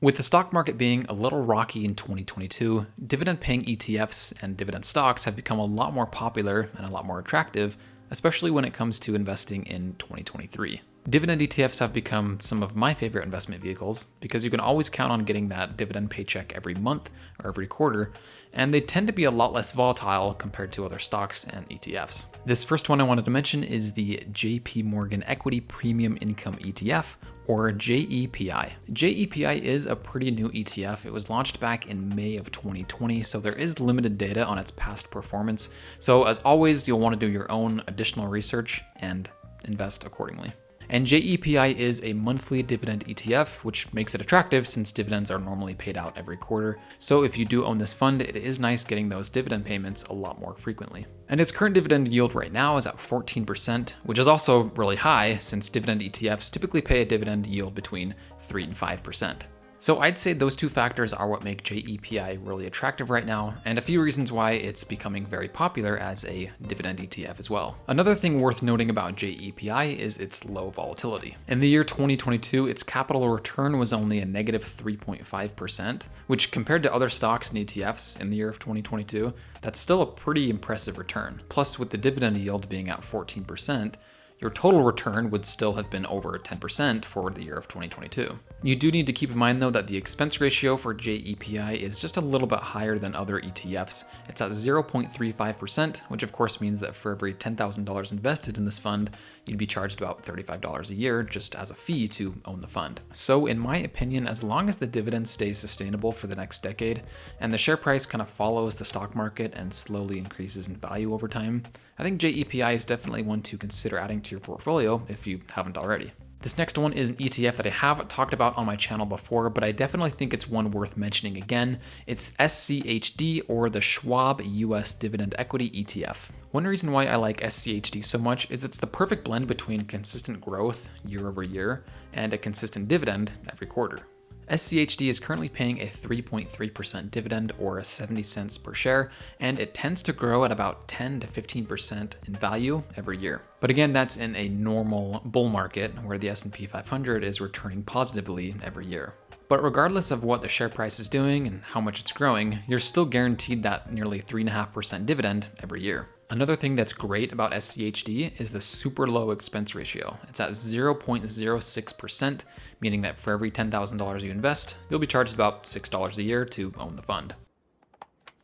With the stock market being a little rocky in 2022, dividend-paying ETFs and dividend stocks have become a lot more popular and a lot more attractive, especially when it comes to investing in 2023. Dividend ETFs have become some of my favorite investment vehicles because you can always count on getting that dividend paycheck every month or every quarter, and they tend to be a lot less volatile compared to other stocks and ETFs. This first one I wanted to mention is the JP Morgan Equity Premium Income ETF, or JEPI. JEPI is a pretty new ETF. It was launched back in May of 2020, so there is limited data on its past performance. So as always, you'll want to do your own additional research and invest accordingly. And JEPI is a monthly dividend ETF, which makes it attractive since dividends are normally paid out every quarter. So if you do own this fund, it is nice getting those dividend payments a lot more frequently. And its current dividend yield right now is at 14%, which is also really high since dividend ETFs typically pay a dividend yield between 3 and 5%. So I'd say those two factors are what make JEPI really attractive right now, and a few reasons why it's becoming very popular as a dividend ETF as well. Another thing worth noting about JEPI is its low volatility. In the year 2022, its capital return was only a negative 3.5%, which compared to other stocks and ETFs in the year of 2022, that's still a pretty impressive return. Plus, with the dividend yield being at 14%, your total return would still have been over 10% for the year of 2022. You do need to keep in mind though that the expense ratio for JEPI is just a little bit higher than other ETFs. It's at 0.35%, which of course means that for every $10,000 invested in this fund, you'd be charged about $35 a year just as a fee to own the fund. So in my opinion, as long as the dividend stays sustainable for the next decade and the share price kind of follows the stock market and slowly increases in value over time, I think JEPI is definitely one to consider adding to your portfolio if you haven't already. This next one is an ETF that I have talked about on my channel before, but I definitely think it's one worth mentioning again. It's SCHD, or the Schwab US Dividend Equity ETF. One reason why I like SCHD so much is it's the perfect blend between consistent growth year over year and a consistent dividend every quarter. SCHD is currently paying a 3.3% dividend, or 70 cents per share, and it tends to grow at about 10 to 15% in value every year. But again, that's in a normal bull market where the S&P 500 is returning positively every year. But regardless of what the share price is doing and how much it's growing, you're still guaranteed that nearly 3.5% dividend every year. Another thing that's great about SCHD is the super low expense ratio. It's at 0.06%, meaning that for every $10,000 you invest, you'll be charged about $6 a year to own the fund.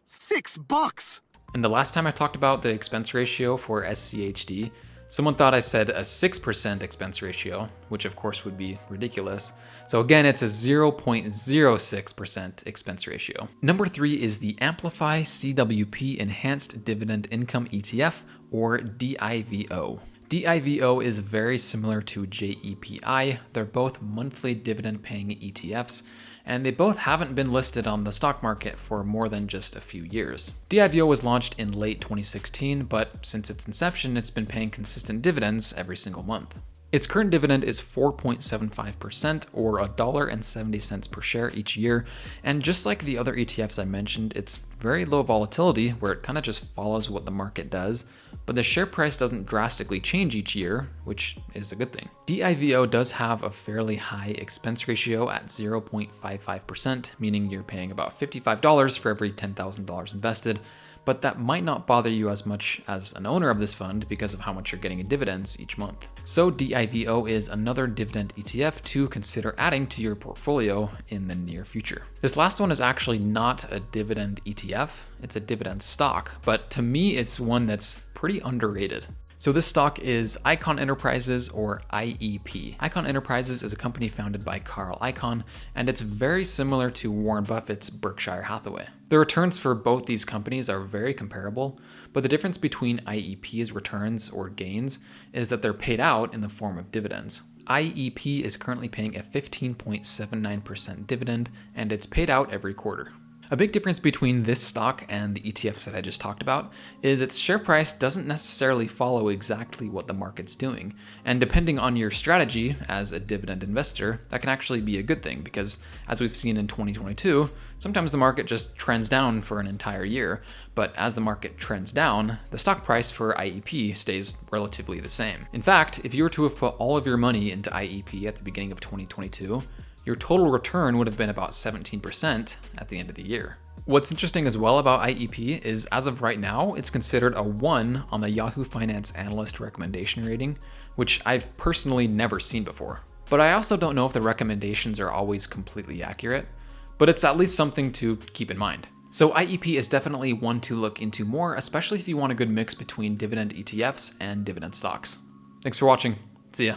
$6! And the last time I talked about the expense ratio for SCHD, someone thought I said a 6% expense ratio, which of course would be ridiculous. So again, it's a 0.06% expense ratio. Number 3 is the Amplify CWP Enhanced Dividend Income ETF, or DIVO. DIVO is very similar to JEPI. They're both monthly dividend paying ETFs, and they both haven't been listed on the stock market for more than just a few years. DIVO was launched in late 2016, but since its inception, it's been paying consistent dividends every single month. Its current dividend is 4.75%, or $1.70 per share each year, and just like the other ETFs I mentioned, it's very low volatility where it kind of just follows what the market does, but the share price doesn't drastically change each year, which is a good thing. DIVO does have a fairly high expense ratio at 0.55%, meaning you're paying about $55 for every $10,000 invested, but that might not bother you as much as an owner of this fund because of how much you're getting in dividends each month. So DIVO is another dividend ETF to consider adding to your portfolio in the near future. This last one is actually not a dividend ETF, it's a dividend stock, but to me it's one that's pretty underrated. So this stock is Icahn Enterprises, or IEP. Icahn Enterprises is a company founded by Carl Icahn, and it's very similar to Warren Buffett's Berkshire Hathaway. The returns for both these companies are very comparable, but the difference between IEP's returns, or gains, is that they're paid out in the form of dividends. IEP is currently paying a 15.79% dividend, and it's paid out every quarter. A big difference between this stock and the ETFs that I just talked about is its share price doesn't necessarily follow exactly what the market's doing. And depending on your strategy as a dividend investor, that can actually be a good thing because, as we've seen in 2022, sometimes the market just trends down for an entire year. But as the market trends down, the stock price for IEP stays relatively the same. In fact, if you were to have put all of your money into IEP at the beginning of 2022, your total return would have been about 17% at the end of the year. What's interesting as well about IEP is, as of right now, it's considered a 1 on the Yahoo Finance Analyst recommendation rating, which I've personally never seen before. But I also don't know if the recommendations are always completely accurate, but it's at least something to keep in mind. So IEP is definitely one to look into more, especially if you want a good mix between dividend ETFs and dividend stocks. Thanks for watching. See ya.